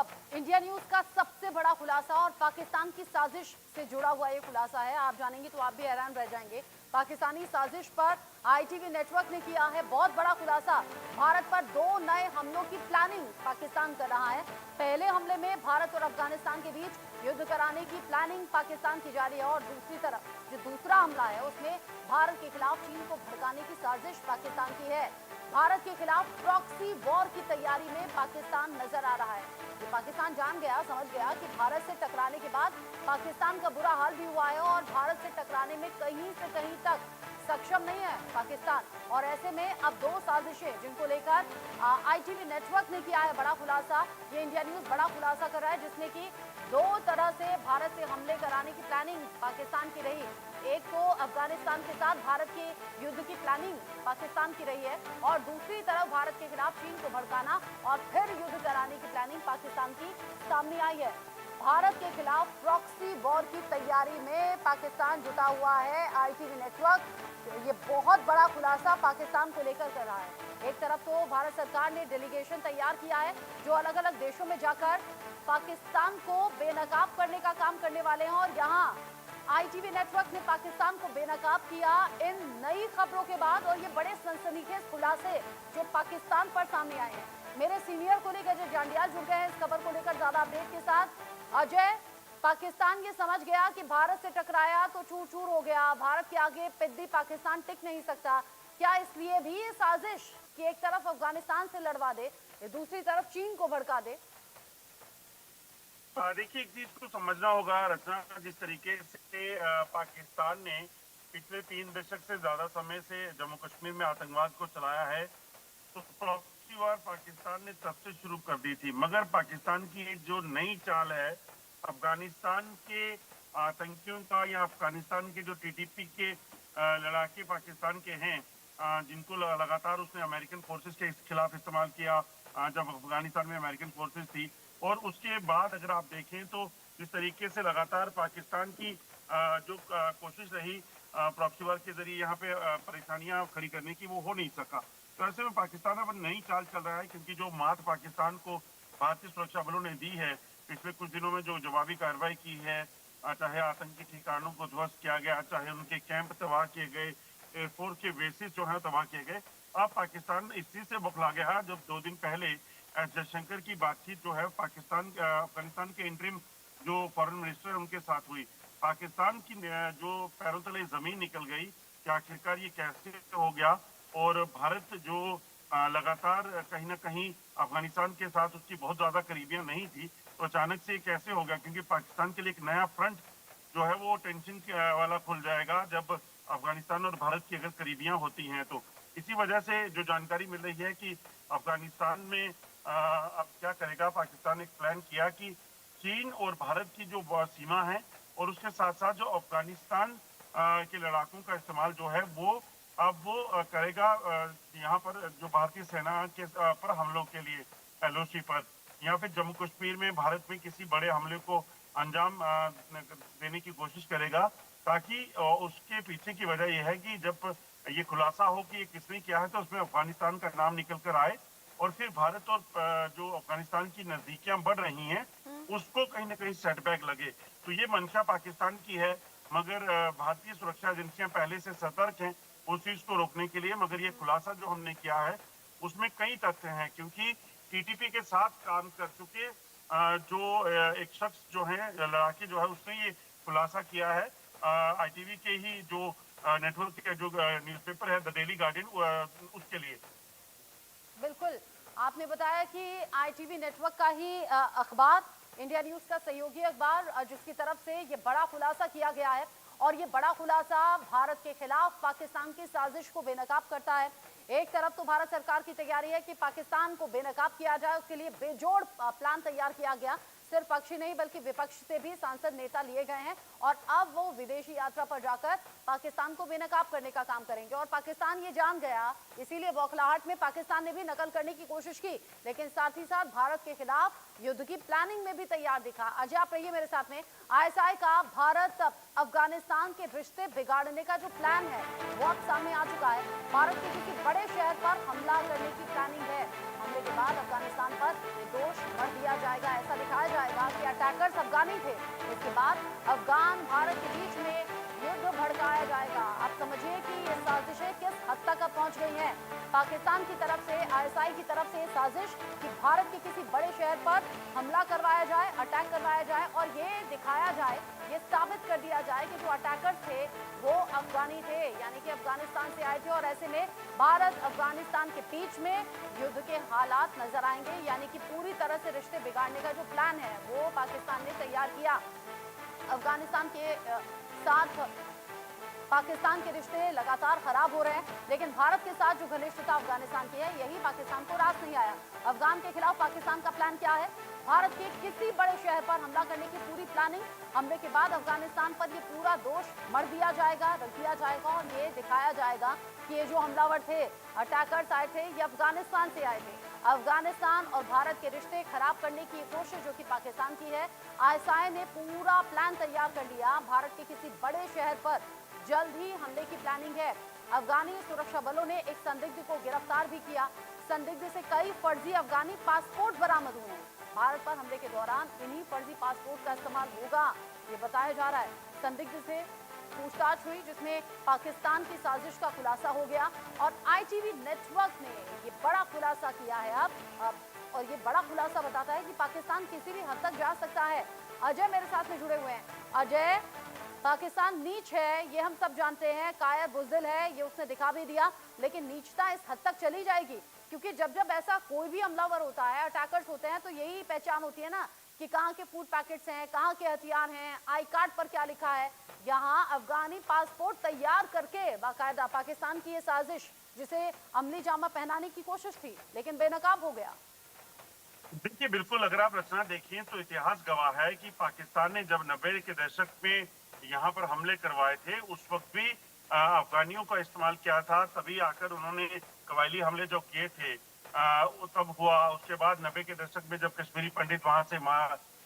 अब India news का सबसे बड़ा खुलासा और पाकिस्तान की साजिश से जुड़ा हुआ ये खुलासा है। आप जानेंगे तो आप भी हैरान रह जाएंगे। पाकिस्तानी साजिश पर आईटीवी नेटवर्क ने किया है बहुत बड़ा खुलासा। भारत पर 2 नए हमलों की प्लानिंग पाकिस्तान कर रहा है। पहले हमले में भारत और अफगानिस्तान के बीच युद्ध कराने की प्लानिंग पाकिस्तान की जारी है और दूसरी तरफ जो दूसरा हमला है उसमें भारत के खिलाफ चीन को भड़काने की साजिश पाकिस्तान की है। भारत के खिलाफ प्रॉक्सी वॉर की तैयारी में पाकिस्तान नजर आ रहा है। ये पाकिस्तान जान गया, समझ गया कि भारत से टकराने के बाद पाकिस्तान का बुरा हाल भी हुआ है और भारत से टकराने में कहीं से कहीं तक सक्षम नहीं है पाकिस्तान। और ऐसे में अब 2 साजिशें जिनको लेकर आईटीवी नेटवर्क ने किया है बड़ा खुलासा। ये इंडिया न्यूज बड़ा खुलासा कर रहा है जिसमें कि 2 तरह से भारत से हमले कराने की प्लानिंग पाकिस्तान की रही। एक तो अफगानिस्तान के साथ भारत के युद्ध की प्लानिंग पाकिस्तान की रही है और दूसरी तरफ भारत के खिलाफ चीन को भड़काना और फिर युद्ध कराने की प्लानिंग पाकिस्तान की सामने आई है। भारत के खिलाफ प्रॉक्सी वॉर की तैयारी में पाकिस्तान जुटा हुआ है। आईटीवी नेटवर्क ये बहुत बड़ा खुलासा पाकिस्तान को लेकर कर रहा है। एक तरफ तो भारत सरकार ने डेलीगेशन तैयार किया है जो अलग अलग देशों में जाकर पाकिस्तान को बेनकाब करने का काम करने वाले हैं और यहाँ आईटीवी नेटवर्क ने पाकिस्तान को बेनकाब किया इन नई खबरों के बाद और ये बड़े सनसनीखेज खुलासे जो पाकिस्तान पर सामने आए हैं। मेरे सीनियर कोलीग अजय जांडियाल जुड़ गए हैं इस खबर को लेकर ज्यादा अपडेट के साथ। अजय, पाकिस्तान ये समझ गया कि भारत से टकराया तो चूर चूर हो गया, भारत के आगे पिद्दी पाकिस्तान टिक नहीं सकता, क्या इसलिए भी ये साजिश कि एक तरफ अफगानिस्तान से लड़वा दे, दूसरी तरफ चीन को भड़का दे? देखिए, एक चीज को समझना होगा रचना, जिस तरीके से पाकिस्तान ने पिछले 3 दशक से ज्यादा समय से जम्मू कश्मीर में आतंकवाद को चलाया है, तो प्रॉक्सी वार पाकिस्तान ने तब से शुरू कर दी थी। मगर पाकिस्तान की एक जो नई चाल है अफगानिस्तान के आतंकियों का या अफगानिस्तान के जो टीटीपी के लड़ाके पाकिस्तान के हैं, जिनको लगातार उसने अमेरिकन फोर्सेस के खिलाफ इस्तेमाल किया जब अफगानिस्तान में अमेरिकन फोर्सेस थी। और उसके बाद अगर आप देखें तो जिस तरीके से लगातार पाकिस्तान की जो कोशिश रही प्रॉक्सी वार के जरिए यहाँ पे परेशानियां खड़ी करने की, वो हो नहीं सका। तो ऐसे में पाकिस्तान अब नई चाल चल रहा है, क्योंकि जो मात पाकिस्तान को भारतीय सुरक्षा बलों ने दी है पिछले कुछ दिनों में, जो जवाबी कार्रवाई की है, चाहे आतंकी ठिकानों को ध्वस्त किया गया, चाहे उनके कैंप तबाह किए गए, एयरफोर्स के बेसिस जो है तबाह किए गए। अब पाकिस्तान इस चीज से बौखला गया जब 2 दिन पहले जयशंकर की बातचीत जो है पाकिस्तान अफगानिस्तान के इंटरिम जो फॉरेन मिनिस्टर है उनके साथ हुई। पाकिस्तान की जो पैरों तले जमीन निकल गई कि आखिरकार ये कैसे हो गया। और भारत जो लगातार कहीं ना कहीं अफगानिस्तान के साथ उसकी बहुत ज्यादा करीबियां नहीं थी, तो अचानक से कैसे हो गया, क्योंकि पाकिस्तान के लिए एक नया फ्रंट जो है वो टेंशन वाला खुल जाएगा जब अफगानिस्तान और भारत की अगर करीबियां होती हैं। तो इसी वजह से जो जानकारी मिल रही है कि अफगानिस्तान में अब क्या करेगा पाकिस्तान, एक प्लान किया कि चीन और भारत की जो सीमा है और उसके साथ साथ जो अफगानिस्तान के लड़ाकों का इस्तेमाल जो है वो अब वो करेगा यहाँ पर जो भारतीय सेना के पर हमलों के लिए एलओसी पर, या फिर जम्मू कश्मीर में भारत में किसी बड़े हमले को अंजाम देने की कोशिश करेगा। ताकि उसके पीछे की वजह यह है कि जब ये खुलासा हो कि ये किसने किया है तो उसमें अफगानिस्तान का नाम निकल कर आए और फिर भारत और जो अफगानिस्तान की नजदीकियां बढ़ रही हैं उसको कहीं ना कहीं सेटबैक लगे। तो ये मंशा पाकिस्तान की है, मगर भारतीय सुरक्षा एजेंसियां पहले से सतर्क हैं उस चीज को रोकने के लिए। मगर ये खुलासा जो हमने किया है उसमें कई तथ्य हैं, क्योंकि टीटीपी के साथ काम कर चुके जो एक शख्स जो है लड़ाके जो है उसने ये खुलासा किया है आईटीवी के ही जो नेटवर्क के जो न्यूज़पेपर है द डेली गार्डियन उसके लिए। बिल्कुल, आपने बताया कि आईटीवी नेटवर्क का ही अखबार, इंडिया न्यूज का सहयोगी अखबार, जिसकी तरफ से ये बड़ा खुलासा किया गया है और ये बड़ा खुलासा भारत के खिलाफ पाकिस्तान की साजिश को बेनकाब करता है। एक तरफ तो भारत सरकार की तैयारी है कि पाकिस्तान को बेनकाब किया जाए, उसके लिए बेजोड़ प्लान तैयार किया गया। सिर्फ पक्षी नहीं बल्कि विपक्ष से भी सांसद नेता लिए गए हैं और अब वो विदेशी यात्रा पर जाकर पाकिस्तान को बेनकाब करने का काम करेंगे। और पाकिस्तान ये जान गया, इसीलिए बौखलाहट में पाकिस्तान ने भी नकल करने की कोशिश की, लेकिन साथ ही साथ भारत के खिलाफ युद्ध की प्लानिंग में भी तैयार दिखा। अजय, आप रहिए मेरे साथ में। आईएसआई का भारत अफगानिस्तान के रिश्ते बिगाड़ने का जो प्लान है वो अब सामने आ चुका है। भारत के किसी बड़े शहर पर हमला करने की प्लानिंग है। हमले हमले के बाद अफगानिस्तान पर दोष मढ़ दिया जाएगा। ऐसा दिखाया जाएगा कि अटैकर्स अफगानी थे। इसके बाद अफगान भारत के बीच में युद्ध भड़काया जाएगा। आप समझिए कि ये साजिशें किस हद तक अब पहुंच गई हैं। पाकिस्तान की तरफ से, आईएसआई की तरफ से ये साजिश कि भारत के किसी बड़े शहर पर हमला करवाया जाए, अटैक करवाया जाए और ये दिखाया जाए, ये साबित कर दिया जाए कि जो अटैकर्स थे वो अफगानी थे, यानी कि अफगानिस्तान से आए थे। और ऐसे में भारत अफगानिस्तान के बीच में युद्ध के हालात नजर आएंगे, यानी कि पूरी तरह से रिश्ते बिगाड़ने का जो प्लान है वो पाकिस्तान ने तैयार किया। अफगानिस्तान के साथ पाकिस्तान के रिश्ते लगातार खराब हो रहे हैं, लेकिन भारत के साथ जो घनिष्ठता अफगानिस्तान की है यही पाकिस्तान को रास नहीं आया। अफगान के खिलाफ पाकिस्तान का प्लान क्या है? भारत के किसी बड़े शहर पर हमला करने की पूरी प्लानिंग। हमले के बाद अफगानिस्तान पर ये पूरा दोष मढ़ दिया जाएगा, रख दिया जाएगा और ये दिखाया जाएगा कि ये जो हमलावर थे, अटैकर्स आए थे, ये अफगानिस्तान से आए थे। अफगानिस्तान और भारत के रिश्ते खराब करने की कोशिश जो कि पाकिस्तान की है, आईएसआई ने पूरा प्लान तैयार कर लिया। भारत के किसी बड़े शहर पर जल्द ही हमले की प्लानिंग है। अफगानी सुरक्षा बलों ने एक संदिग्ध को गिरफ्तार भी किया। संदिग्ध से कई फर्जी अफगानी पासपोर्ट बरामद हुए हैं। भारत पर हमले के दौरान इन्हीं फर्जी पासपोर्ट का इस्तेमाल होगा, ये बताया जा रहा है। संदिग्ध से पूछताछ हुई जिसमें पाकिस्तान की साजिश का खुलासा हो गया और आईटीवी नेटवर्क ने ये बड़ा खुलासा किया है अब और ये बड़ा खुलासा बताता है कि पाकिस्तान किसी भी हद तक जा सकता है। अजय मेरे साथ में जुड़े हुए हैं। अजय, पाकिस्तान नीच है ये हम सब जानते हैं, कायर बुज़दिल है ये उसने दिखा भी दिया, लेकिन नीचता इस हद तक चली जाएगी? क्योंकि जब जब ऐसा कोई भी हमलावर होता है, अटैकर्स होते हैं, तो यही पहचान होती है ना कि कहाँ के फूड पैकेट्स हैं, कहाँ के हथियार हैं, आई कार्ड पर क्या लिखा है। यहाँ अफगानी पासपोर्ट तैयार करके बाकायदा पाकिस्तान की ये साजिश, जिसे अमली जामा पहनाने की कोशिश थी लेकिन बेनकाब हो गया। देखिए, बिल्कुल अगर आप रचना देखिए तो इतिहास गवाह है कि पाकिस्तान ने जब 90 के दशक में यहाँ पर हमले करवाए थे, उस वक्त भी अफगानियों का इस्तेमाल किया था। तभी आकर उन्होंने कबायली हमले जो किए थे वो तब हुआ। उसके बाद 90 के दशक में जब कश्मीरी पंडित वहां से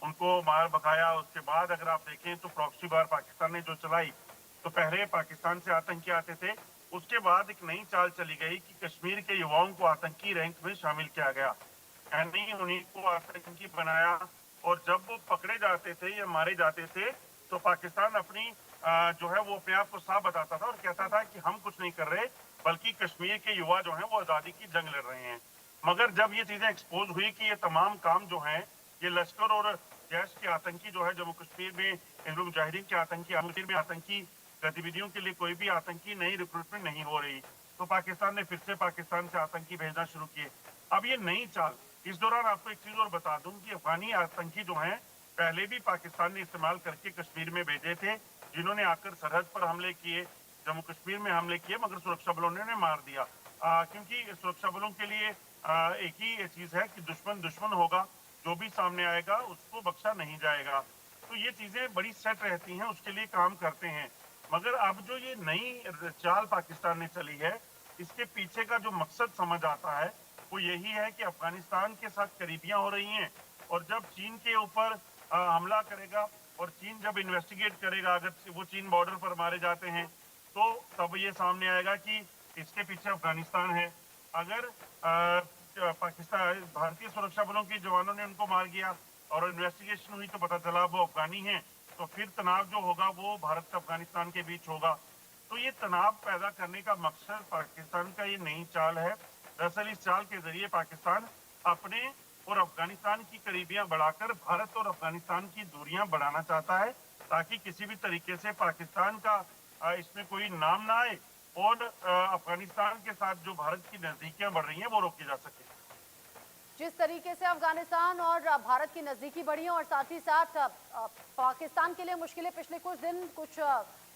उनको मार भगाया, उसके बाद अगर आप देखें तो प्रॉक्सी वार पाकिस्तान ने जो चलाई, तो पहले पाकिस्तान से आतंकी आते थे, उसके बाद एक नई चाल चली गई कि कश्मीर के युवाओं को आतंकी रैंक में शामिल किया गया, यानी उन्हीं को आतंकी बनाया। और जब वो पकड़े जाते थे या मारे जाते थे तो पाकिस्तान अपनी जो है वो अपने आप को साफ बताता था और कहता था कि हम कुछ नहीं कर रहे, बल्कि कश्मीर के युवा जो हैं वो आज़ादी की जंग लड़ रहे हैं। मगर जब ये चीजें एक्सपोज हुई कि ये तमाम काम जो हैं ये लश्कर और जैश के आतंकी जो है जम्मू कश्मीर में हिंदू मुजाहिदीन के आतंकी, कश्मीर में आतंकी गतिविधियों के लिए कोई भी आतंकी नई रिक्रूटमेंट नहीं हो रही, तो पाकिस्तान ने फिर से पाकिस्तान से आतंकी भेजना शुरू किए। अब ये नई चाल, इस दौरान आपको एक चीज और बता दूं कि अफगानी आतंकी जो हैं पहले भी पाकिस्तान ने इस्तेमाल करके कश्मीर में भेजे थे, जिन्होंने आकर सरहद पर हमले किए, जम्मू कश्मीर में हमले किए, मगर सुरक्षा बलों ने मार दिया। क्योंकि सुरक्षा बलों के लिए एक ही चीज है कि दुश्मन दुश्मन होगा, जो भी सामने आएगा उसको बख्शा नहीं जाएगा। तो ये चीजें बड़ी सेट रहती हैं, उसके लिए काम करते हैं। मगर अब जो ये नई चाल पाकिस्तान ने चली है, इसके पीछे का जो मकसद समझ आता है वो यही है कि अफगानिस्तान के साथ करीबियां हो रही हैं और जब चीन के ऊपर हमला करेगा और चीन जब इन्वेस्टिगेट करेगा, अगर वो चीन बॉर्डर पर मारे जाते हैं तो तब ये सामने आएगा कि इसके पीछे अफगानिस्तान है। अगर पाकिस्तान भारतीय सुरक्षा बलों के जवानों ने उनको मार दिया और इन्वेस्टिगेशन हुई तो पता चला वो अफगानी हैं, तो फिर तनाव जो होगा वो भारत और अफगानिस्तान के बीच होगा। तो ये तनाव पैदा करने का मकसद पाकिस्तान का ये नई चाल है। दरअसल इस चाल के जरिए पाकिस्तान अपने और अफगानिस्तान की करीबियां बढ़ाकर भारत और अफगानिस्तान की दूरियां बढ़ाना चाहता है, ताकि किसी भी तरीके से पाकिस्तान का इसमें कोई नाम ना आए और अफगानिस्तान के साथ जो भारत की नजदीकियां बढ़ रही हैं वो रोकी जा सके। जिस तरीके से अफगानिस्तान और भारत की नजदीकी बढ़ी और साथ ही साथ पाकिस्तान के लिए मुश्किलें पिछले कुछ दिन कुछ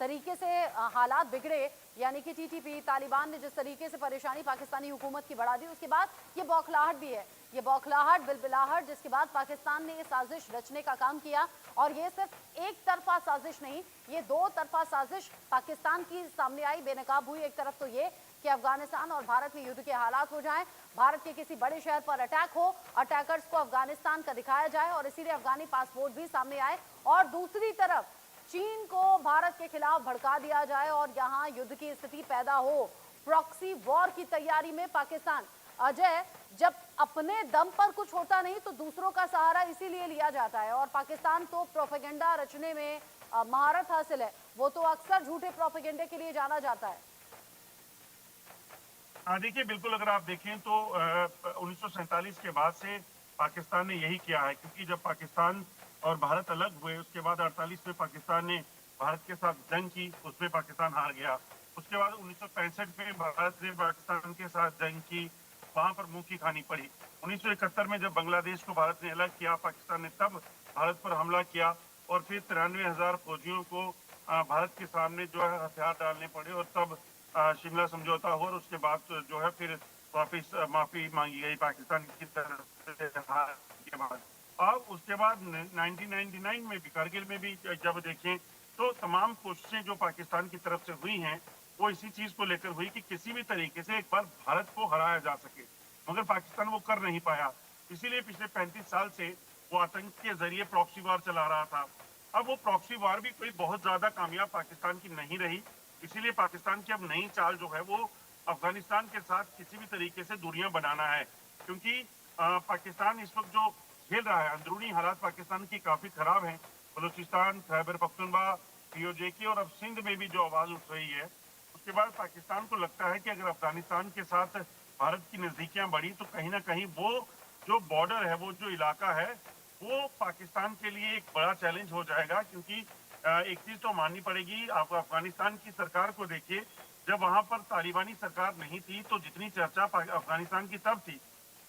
तरीके से हालात बिगड़े, यानी कि टीटीपी तालिबान ने जिस तरीके से परेशानी पाकिस्तानी हुकूमत की बढ़ा दी, उसके बाद ये बौखलाहट भी है, ये बौखलाहट बिलबिलाहट, जिसके बाद पाकिस्तान ने ये साजिश रचने का काम किया। और ये सिर्फ एक तरफा साजिश नहीं, ये दो तरफा साजिश पाकिस्तान की सामने आई, बेनकाब हुई। एक तरफ तो ये कि अफगानिस्तान और भारत में युद्ध के हालात हो जाएं, भारत के किसी बड़े शहर पर अटैक हो, अटैकर्स को अफगानिस्तान का दिखाया जाए और इसीलिए अफगानी पासपोर्ट भी सामने आए, और दूसरी तरफ चीन को भारत के खिलाफ भड़का दिया जाए और यहाँ युद्ध की स्थिति पैदा हो। प्रॉक्सी वॉर की तैयारी में पाकिस्तान। अजय, जब अपने दम पर कुछ होता नहीं तो दूसरों का सहारा इसीलिए लिया जाता है, और पाकिस्तान तो प्रोपेगेंडा रचने में महारत हासिल है। वो तो अक्सर झूठे प्रोपेगेंडे के लिए जाना जाता है। देखिए, बिल्कुल अगर आप देखें तो 1947 के बाद से पाकिस्तान ने यही किया है, क्योंकि जब पाकिस्तान और भारत अलग हुए उसके बाद 48 में पाकिस्तान ने भारत के साथ जंग की, उसमें पाकिस्तान हार गया। उसके बाद 1965 में भारत ने पाकिस्तान के साथ जंग की, वहां पर मुंह की खानी पड़ी। 1971 में जब बांग्लादेश को भारत ने अलग किया, पाकिस्तान ने तब भारत पर हमला किया और फिर 93,000 फौजियों को भारत के सामने जो है हथियार डालने पड़े, और तब शिमला समझौता हुआ, और उसके बाद जो है फिर वापिस माफी मांगी गई पाकिस्तान की तरफ से हार के बाद। अब उसके बाद 1999 में भी, कारगिल में भी जब देखें तो तमाम कोशिशें जो पाकिस्तान की तरफ से हुई हैं वो इसी चीज को लेकर हुई कि किसी भी तरीके से एक बार भारत को हराया जा सके, मगर पाकिस्तान वो कर नहीं पाया। इसीलिए पिछले 35 साल से वो आतंक के जरिए प्रॉक्सी वार चला रहा था। अब वो प्रॉक्सी वार भी कोई बहुत ज्यादा कामयाब पाकिस्तान की नहीं रही। इसीलिए पाकिस्तान की अब नई चाल जो है वो अफगानिस्तान के साथ किसी भी तरीके से दूरियां बनाना है, क्योंकि पाकिस्तान इस वक्त जो झेल रहा है, अंदरूनी हालात पाकिस्तान की काफी खराब हैं। बलूचिस्तान, खैबर पख्तूनख्वा, पीओजे की और अब सिंध में भी जो आवाज उठ रही है, उसके बाद पाकिस्तान को लगता है कि अगर अफगानिस्तान के साथ भारत की नजदीकियां बढ़ी तो कहीं ना कहीं वो जो बॉर्डर है, वो जो इलाका है, वो पाकिस्तान के लिए एक बड़ा चैलेंज हो जाएगा। क्योंकि एक चीज तो माननी पड़ेगी, आप अफगानिस्तान की सरकार को देखिए, जब वहां पर तालिबानी सरकार नहीं थी तो जितनी चर्चा अफगानिस्तान की तब थी,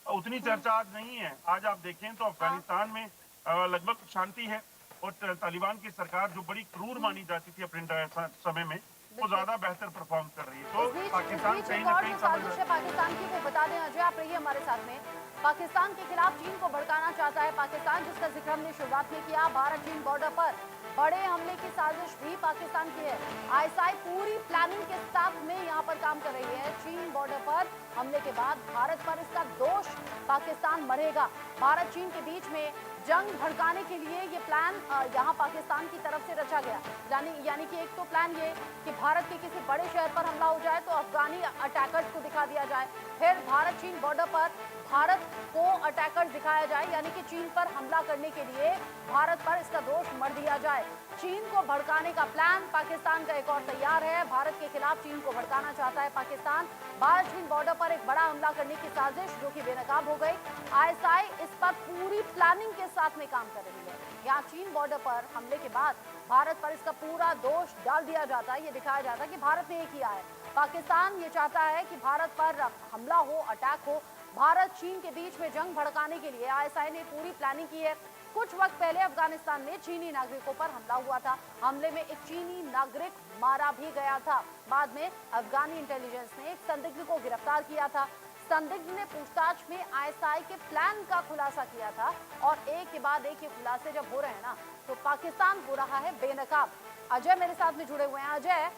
उतनी चर्चा आज नहीं है। आज आप देखें तो अफगानिस्तान में लगभग शांति है, और तालिबान की सरकार जो बड़ी क्रूर मानी जाती थी अपने समय में, वो ज्यादा बेहतर परफॉर्म कर रही है। तो पाकिस्तान कहीं एक ना और कहीं जो साजिश है पाकिस्तान की, वो बता दें अजय, आप रहिए हमारे साथ में। पाकिस्तान के खिलाफ चीन को भड़काना चाहता है पाकिस्तान, जिसका जिक्र हमने शुरुआत में किया। भारत चीन बॉर्डर पर बड़े हमले की साजिश भी पाकिस्तान की है। आईएसआई पूरी प्लानिंग के साथ में यहाँ पर काम कर रही है। चीन बॉर्डर पर हमले के बाद भारत पर इसका दोष पाकिस्तान मढ़ेगा। भारत चीन के बीच में जंग भड़काने के लिए ये प्लान यहाँ पाकिस्तान की तरफ से रचा गया। यानी कि एक तो प्लान ये कि भारत के किसी बड़े शहर पर हमला हो जाए तो अफगानी अटैकर्स को दिखा दिया जाए, फिर भारत चीन बॉर्डर पर भारत को अटैकर्स दिखाया जाए, यानी कि चीन पर हमला करने के लिए भारत पर इसका दोष मढ़ दिया जाए। चीन को भड़काने का प्लान पाकिस्तान का एक और तैयार है। भारत के खिलाफ चीन को भड़काना चाहता है पाकिस्तान। भारत चीन बॉर्डर पर एक बड़ा हमला करने की साजिश जो कि बेनकाब हो गई। आईएसआई इस पर पूरी प्लानिंग के साथ में काम कर रही है। यहाँ चीन बॉर्डर पर हमले के बाद भारत पर इसका पूरा दोष डाल दिया जाता है, ये दिखाया जाता है कि भारत ने ये किया है। पाकिस्तान ये चाहता है कि भारत पर हमला हो, अटैक हो। भारत चीन के बीच में जंग भड़काने के लिए आईएसआई ने पूरी प्लानिंग की है। कुछ वक्त पहले अफगानिस्तान में चीनी नागरिकों पर हमला हुआ था। हमले में एक चीनी नागरिक मारा भी गया था। बाद में अफगानी इंटेलिजेंस ने एक संदिग्ध को गिरफ्तार किया था। संदिग्ध ने पूछताछ में आईएसआई के प्लान का खुलासा किया था, और एक के बाद एक ये खुलासे जब हो रहे हैं ना, तो पाकिस्तान हो रहा है बेनकाब। अजय मेरे साथ में जुड़े हुए हैं। अजय,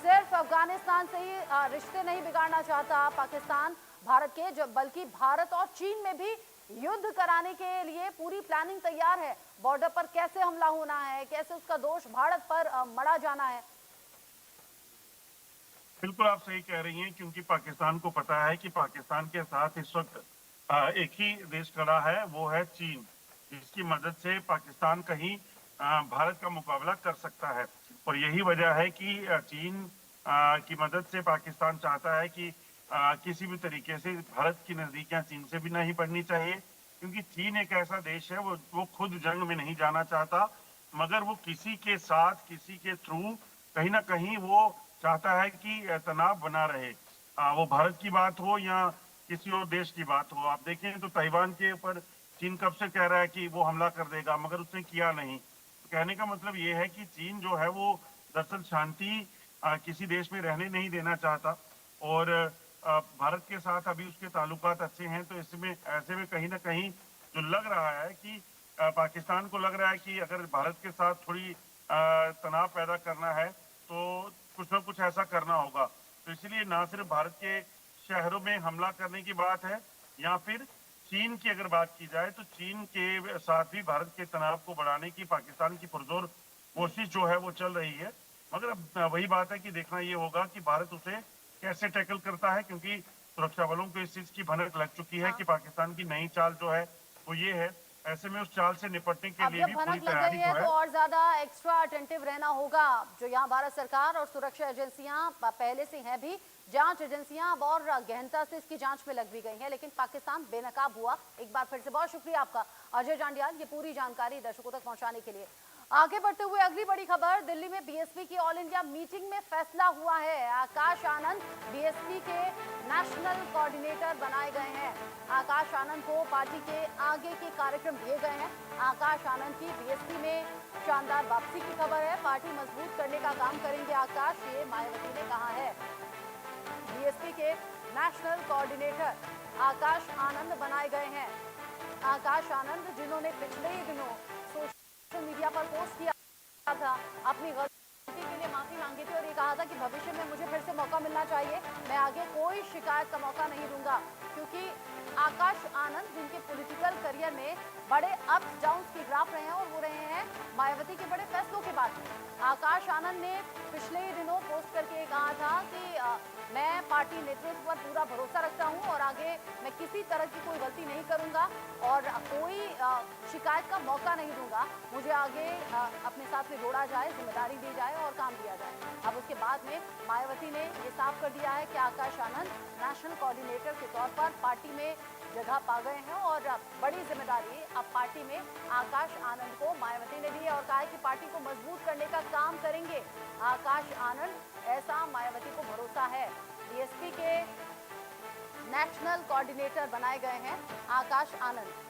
सिर्फ अफगानिस्तान से ही रिश्ते नहीं बिगाड़ना चाहता पाकिस्तान भारत के, जब बल्कि भारत और चीन में भी युद्ध कराने के लिए पूरी प्लानिंग तैयार है। बॉर्डर पर कैसे हमला होना है, कैसे उसका दोष भारत पर मढ़ा जाना है। बिल्कुल आप सही कह रही हैं, क्योंकि पाकिस्तान को पता है कि पाकिस्तान के साथ इस वक्त एक ही देश खड़ा है, वो है चीन, जिसकी मदद से पाकिस्तान कहीं भारत का मुकाबला कर सकता है। और यही वजह है कि चीन की मदद से पाकिस्तान चाहता है कि किसी भी तरीके से भारत की नजदीकियां चीन से भी नहीं पड़नी चाहिए, क्योंकि चीन एक ऐसा देश है, वो खुद जंग में नहीं जाना चाहता, मगर वो किसी के साथ, किसी के थ्रू कहीं ना कहीं वो चाहता है कि तनाव बना रहे। वो भारत की बात हो या किसी और देश की बात हो। आप देखें तो ताइवान के ऊपर चीन कब से कह रहा है कि वो हमला कर देगा, मगर उसने किया नहीं। तो कहने का मतलब ये है कि चीन जो है वो दरअसल शांति किसी देश में रहने नहीं देना चाहता, और भारत के साथ अभी उसके ताल्लुकात अच्छे हैं। तो इसमें ऐसे में कहीं ना कहीं जो लग रहा है कि पाकिस्तान को लग रहा है कि अगर भारत के साथ थोड़ी तनाव पैदा करना है तो कुछ ना कुछ ऐसा करना होगा। तो इसलिए ना सिर्फ भारत के शहरों में हमला करने की बात है, या फिर चीन की अगर बात की जाए तो चीन के साथ भी भारत के तनाव को बढ़ाने की पाकिस्तान की पुरजोर कोशिश जो है वो चल रही है। मगर अब वही बात है कि देखना ये होगा कि भारत उसे कैसे टैकल करता है, क्योंकि सुरक्षा बलों को इस चीज की भनक लग चुकी है हाँ। कि पाकिस्तान की नई चाल जो है वो ये है। ऐसे में उस चाल से निपटने के अब लिए जब भी पूरी भनक लग गई तैयारी है जो तो है। और ज्यादा एक्स्ट्रा अटेंटिव रहना होगा। जो यहाँ भारत सरकार और सुरक्षा एजेंसियां पहले से हैं भी, जांच एजेंसियां अब और गहनता से इसकी जांच में लग भी गई हैं, लेकिन पाकिस्तान बेनकाब हुआ। एक बार फिर से बहुत शुक्रिया आपका अजय जांडियाल, ये पूरी जानकारी दर्शकों तक पहुंचाने के लिए। आगे बढ़ते हुए अगली बड़ी खबर, दिल्ली में बीएसपी की ऑल इंडिया मीटिंग में फैसला हुआ है। आकाश आनंद बीएसपी के नेशनल कोऑर्डिनेटर बनाए गए हैं। आकाश आनंद को पार्टी के आगे के कार्यक्रम दिए गए हैं। आकाश आनंद की बीएसपी में शानदार वापसी की खबर है। पार्टी मजबूत करने का काम करेंगे आकाश, ये मायावती ने कहा है। बीएसपी के नेशनल कोऑर्डिनेटर आकाश आनंद बनाए गए हैं। आकाश आनंद, जिन्होंने पिछले ही दिनों सोशल मीडिया पर पोस्ट किया था, अपनी गलती के लिए माफी मांगी थी और ये कहा था कि भविष्य में मुझे फिर से मौका मिलना चाहिए, मैं आगे कोई शिकायत का मौका नहीं दूंगा। क्योंकि आकाश आनंद, जिनके पॉलिटिकल करियर में बड़े अप्स डाउन्स की ग्राफ रहे हैं और वो रहे हैं मायावती के बड़े फैसलों के बाद में। आकाश आनंद ने पिछले ही दिनों पोस्ट करके कहा था कि मैं पार्टी नेतृत्व पर पूरा भरोसा रखता हूं और आगे मैं किसी तरह की कोई गलती नहीं करूंगा और कोई शिकायत का मौका नहीं दूंगा। मुझे आगे अपने साथ में जोड़ा जाए, जिम्मेदारी दी जाए और काम दिया जाए। अब उसके बाद में मायावती ने ये साफ कर दिया है कि आकाश आनंद नेशनल कोऑर्डिनेटर के तौर पर पार्टी में जगह पा गए हैं और बड़ी जिम्मेदारी अब पार्टी में आकाश आनंद को मायावती ने दी है और कहा है कि पार्टी को मजबूत करने का काम करेंगे आकाश आनंद, ऐसा मायावती को भरोसा है। बीएसपी के नेशनल कोऑर्डिनेटर बनाए गए हैं आकाश आनंद।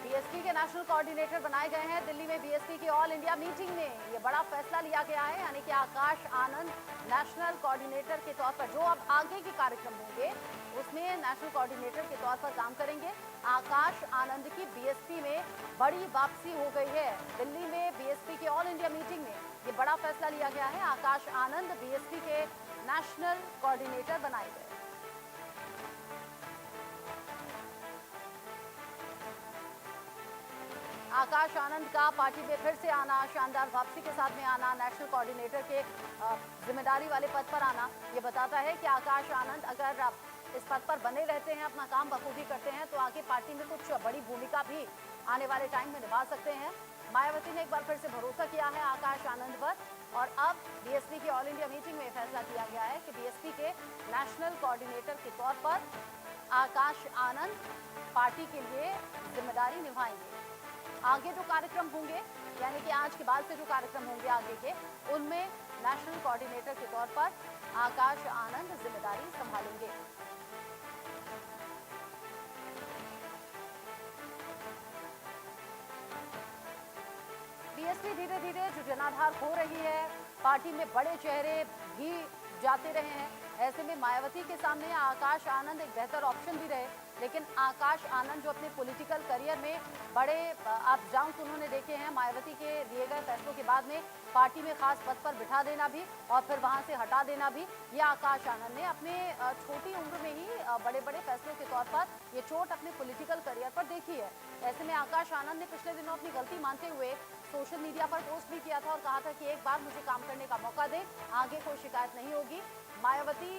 बीएसपी के नेशनल कोऑर्डिनेटर बनाए गए हैं। दिल्ली में बीएसपी की ऑल इंडिया मीटिंग में ये बड़ा फैसला लिया गया है, यानी कि आकाश आनंद नेशनल कोऑर्डिनेटर के तौर पर जो अब आगे के कार्यक्रम होंगे उसमें नेशनल कोऑर्डिनेटर के तौर पर काम करेंगे। आकाश आनंद की बीएसपी में बड़ी वापसी हो गई है। दिल्ली में बीएसपी की ऑल इंडिया मीटिंग में ये बड़ा फैसला लिया गया है। आकाश आनंद बीएसपी के नेशनल कोऑर्डिनेटर बनाए गए। आकाश आनंद का पार्टी में फिर से आना, शानदार वापसी के साथ में आना, नेशनल कोऑर्डिनेटर के जिम्मेदारी वाले पद पर आना, ये बताता है कि आकाश आनंद अगर इस पद पर बने रहते हैं, अपना काम बखूबी करते हैं, तो आगे पार्टी में कुछ बड़ी भूमिका भी आने वाले टाइम में निभा सकते हैं। मायावती ने एक बार फिर से भरोसा किया है आकाश आनंद पर और अब बीएसपी की ऑल इंडिया मीटिंग में फैसला किया गया है कि बीएसपी के नेशनल कोऑर्डिनेटर के तौर पर आकाश आनंद पार्टी के लिए जिम्मेदारी निभाएंगे। आगे जो कार्यक्रम होंगे, यानी कि आज के बाद से जो कार्यक्रम होंगे आगे के, उनमें नेशनल कोऑर्डिनेटर के तौर पर आकाश आनंद जिम्मेदारी संभालेंगे। बीएसपी धीरे धीरे जो जनाधार हो रही है, पार्टी में बड़े चेहरे भी जाते रहे हैं, ऐसे में मायावती के सामने आकाश आनंद एक बेहतर ऑप्शन भी रहे। लेकिन आकाश आनंद जो अपने पॉलिटिकल करियर में बड़े अप डाउन उन्होंने देखे हैं, मायावती के दिए गए फैसलों के बाद में पार्टी में खास पद पर बिठा देना भी और फिर वहां से हटा देना भी, ये आकाश आनंद ने अपने छोटी उम्र में ही बड़े बड़े फैसलों के तौर पर ये चोट अपने पॉलिटिकल करियर पर देखी है। ऐसे में आकाश आनंद ने पिछले दिनों अपनी गलती मानते हुए सोशल मीडिया पर पोस्ट भी किया था और कहा था कि एक बार मुझे काम करने का मौका दे, आगे कोई शिकायत नहीं होगी। मायावती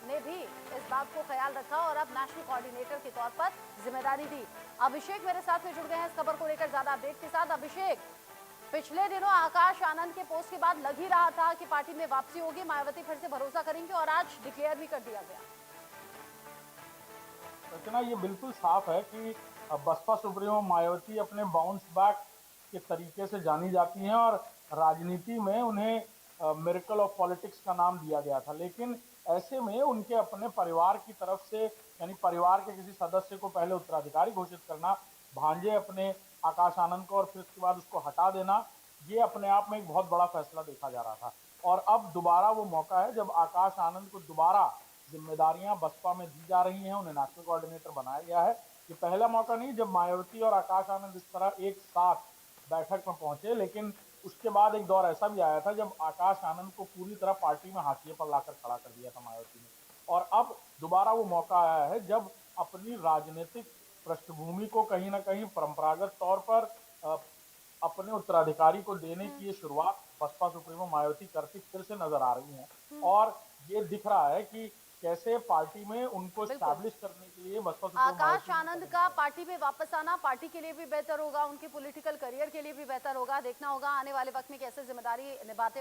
ने भी इस बात को ख्याल रखा और अब नेशनल कोऑर्डिनेटर के तौर पर जिम्मेदारी दी। अभिषेक मेरे साथ में जुड़ गए हैं इस खबर को लेकर ज्यादा अपडेट के साथ। अभिषेक, पिछले दिनों आकाश आनंद के पोस्ट के बाद लग ही रहा था कि पार्टी में वापसी होगी, मायावती फिर से भरोसा करेंगे और आज डिक्लेयर भी कर दिया गया। रचना, ये बिल्कुल साफ है कि बसपा सुप्रीमो मायावती अपने बाउंस बैक के तरीके से जानी जाती हैं और राजनीति में उन्हें मिरेकल ऑफ पॉलिटिक्स का नाम दिया गया था। लेकिन ऐसे में उनके अपने परिवार की तरफ से, यानी परिवार के किसी सदस्य को पहले उत्तराधिकारी घोषित करना, भांजे अपने आकाश आनंद को और फिर उसके बाद उसको हटा देना, ये अपने आप में एक बहुत बड़ा फैसला देखा जा रहा था। और अब दोबारा वो मौका है जब आकाश आनंद को दोबारा जिम्मेदारियां बसपा में दी जा रही हैं, उन्हें नेशनल कोऑर्डिनेटर बनाया गया है। ये पहला मौका नहीं जब मायावती और आकाश आनंद इस तरह एक साथ बैठक में पहुंचे, लेकिन उसके बाद एक दौर ऐसा भी आया था जब आकाश आनंद को पूरी तरह पार्टी में हाशिए पर लाकर खड़ा कर दिया था मायावती ने। और अब दोबारा वो मौका आया है जब अपनी राजनीतिक पृष्ठभूमि को कहीं ना कहीं परंपरागत तौर पर अपने उत्तराधिकारी को देने की ये शुरुआत बसपा सुप्रीमो मायावती करती फिर से नजर आ रही हैं और ये दिख रहा है कि कैसे पार्टी में उनको बिल्कुल। स्टैब्लिश करने के लिए बसपा सुप्रीमो आकाश मायावती ने आनंद कदम का उठाए। पार्टी में वापस आना पार्टी के लिए भी बेहतर होगा, उनके पॉलिटिकल करियर के लिए भी बेहतर होगा। देखना होगा आने वाले वक्त में कैसे जिम्मेदारी निभाते